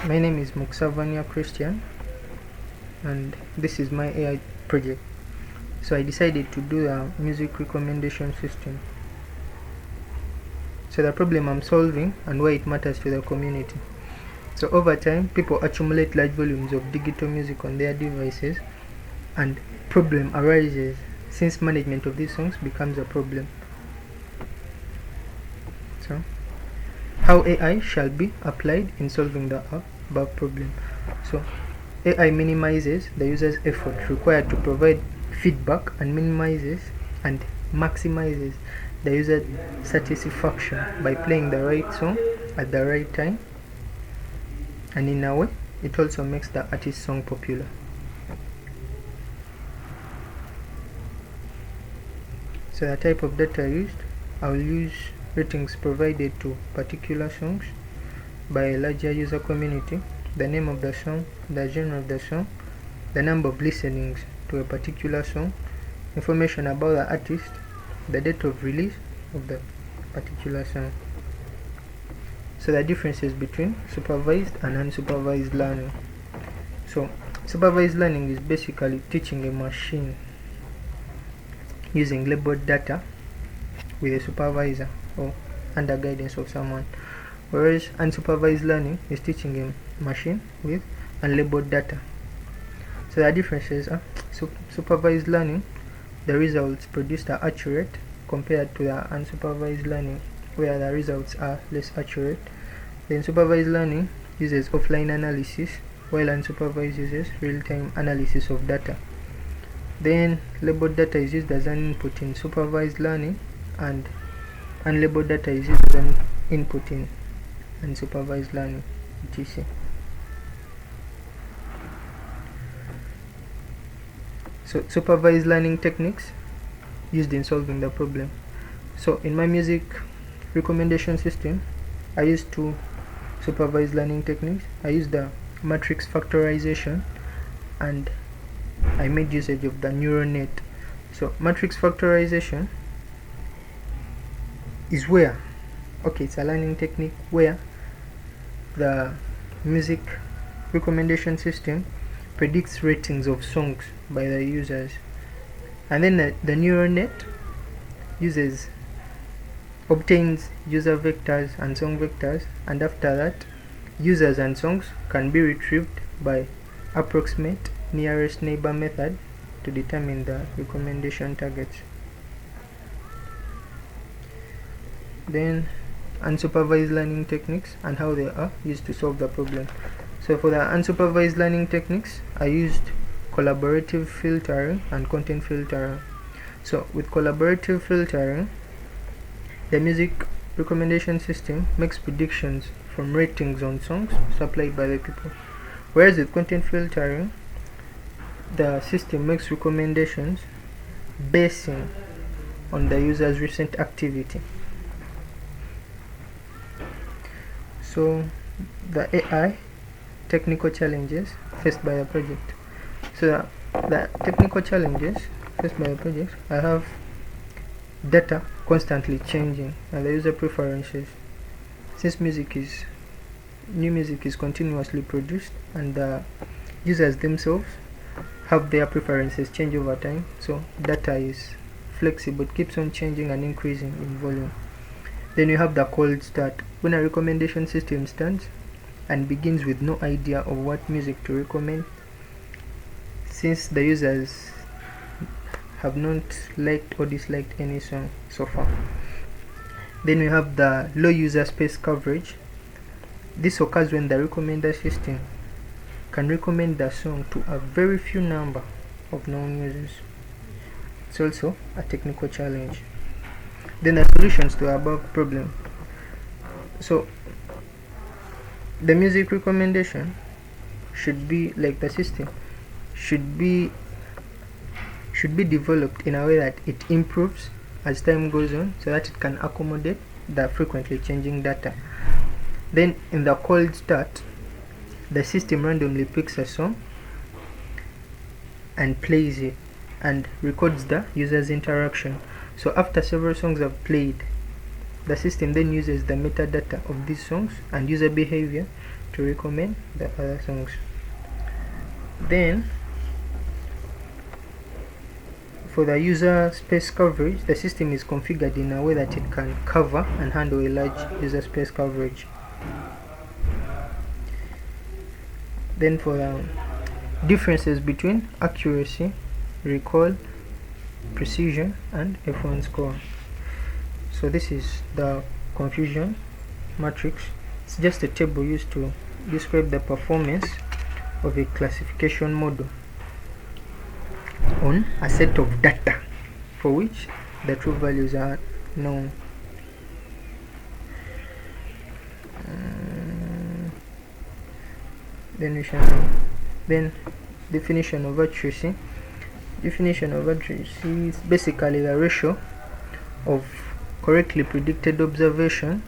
My name is Muksavanya Christian, and this is my AI project. So I decided to do a music recommendation system. So the problem I'm solving and why it matters to the community. So over time, people accumulate large volumes of digital music on their devices, and problem arises since management of these songs becomes a problem. So how AI shall be applied in solving the above problem. So AI minimizes the user's effort required to provide feedback and minimizes and maximizes the user satisfaction by playing the right song at the right time, and in a way it also makes the artist's song popular. So the type of data used, I will use ratings provided to particular songs by a larger user community, the name of the song, the genre of the song, the number of listenings to a particular song, information about the artist, the date of release of the particular song. So the differences between supervised and unsupervised learning. So supervised learning is basically teaching a machine using labeled data with a supervisor or under guidance of someone, whereas unsupervised learning is teaching a machine with unlabeled data. So the differences are supervised learning, the results produced are accurate compared to the unsupervised learning where the results are less accurate. Then supervised learning uses offline analysis while unsupervised uses real-time analysis of data. Then labeled data is used as an input in supervised learning, and unlabeled data is used as an input in unsupervised learning, etc. So supervised learning techniques used in solving the problem. So in my music recommendation system, I used two supervised learning techniques. I used the matrix factorization, and I made usage of the neural net. So matrix factorization is where, it's a learning technique where the music recommendation system predicts ratings of songs by the users, and then the neural net obtains user vectors and song vectors, and after that users and songs can be retrieved by approximate nearest neighbor method to determine the recommendation targets. Then unsupervised learning techniques and how they are used to solve the problem. So for the unsupervised learning techniques, I used collaborative filtering and content filtering. So with collaborative filtering, the music recommendation system makes predictions from ratings on songs supplied by the people, whereas with content filtering, the system makes recommendations basing on the user's recent activity. So the AI technical challenges faced by the project. So the technical challenges faced by the project, I have data constantly changing and the user preferences. Since new music is continuously produced, and the users themselves have their preferences change over time, so data is flexible, it keeps on changing and increasing in volume. Then you have the cold start, when a recommendation system starts and begins with no idea of what music to recommend, since the users have not liked or disliked any song so far. Then we have the low user space coverage. This occurs when the recommender system can recommend the song to a very few number of known users. It's also a technical challenge. Then the solutions to the above problem. So the music recommendation should be like the system should be developed in a way that it improves as time goes on, so that it can accommodate the frequently changing data. Then in the cold start, the system randomly picks a song and plays it and records the user's interaction. So after several songs have played, the system then uses the metadata of these songs and user behavior to recommend the other songs. Then for the user space coverage, the system is configured in a way that it can cover and handle a large user space coverage. Then for the differences between accuracy, recall, precision, and F1 score. So this is the confusion matrix. It's just a table used to describe the performance of a classification model on a set of data for which the true values are known. Then definition of accuracy. Definition of accuracy is basically the ratio of correctly predicted observation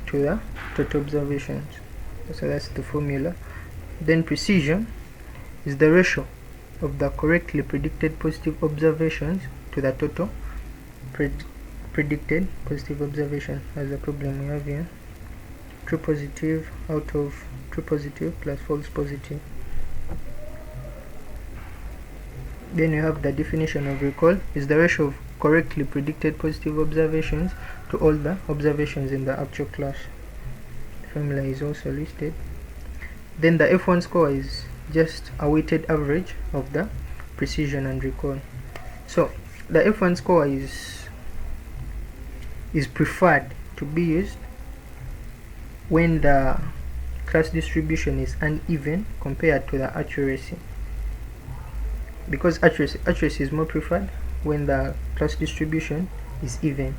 to the total observations. So that's the formula. Then precision is the ratio of the correctly predicted positive observations to the total predicted positive observation. That's the problem we have here. True positive out of true positive plus false positive. Then you have the definition of recall is the ratio of correctly predicted positive observations to all the observations in the actual class. The formula is also listed. Then the F1 score is just a weighted average of the precision and recall. So the F1 score is preferred to be used when the class distribution is uneven compared to the accuracy, because accuracy is more preferred when the class distribution is even.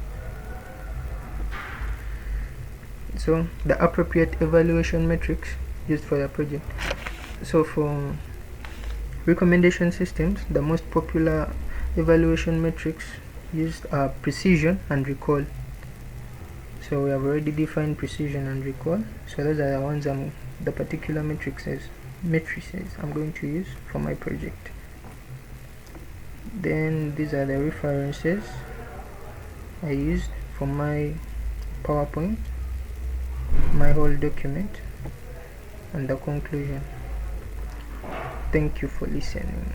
So the appropriate evaluation metrics used for the project. So for recommendation systems, the most popular evaluation metrics used are precision and recall. So we have already defined precision and recall. So those are the ones the particular matrices I'm going to use for my project. Then these are the references I used for my PowerPoint, my whole document, and the conclusion. Thank you for listening.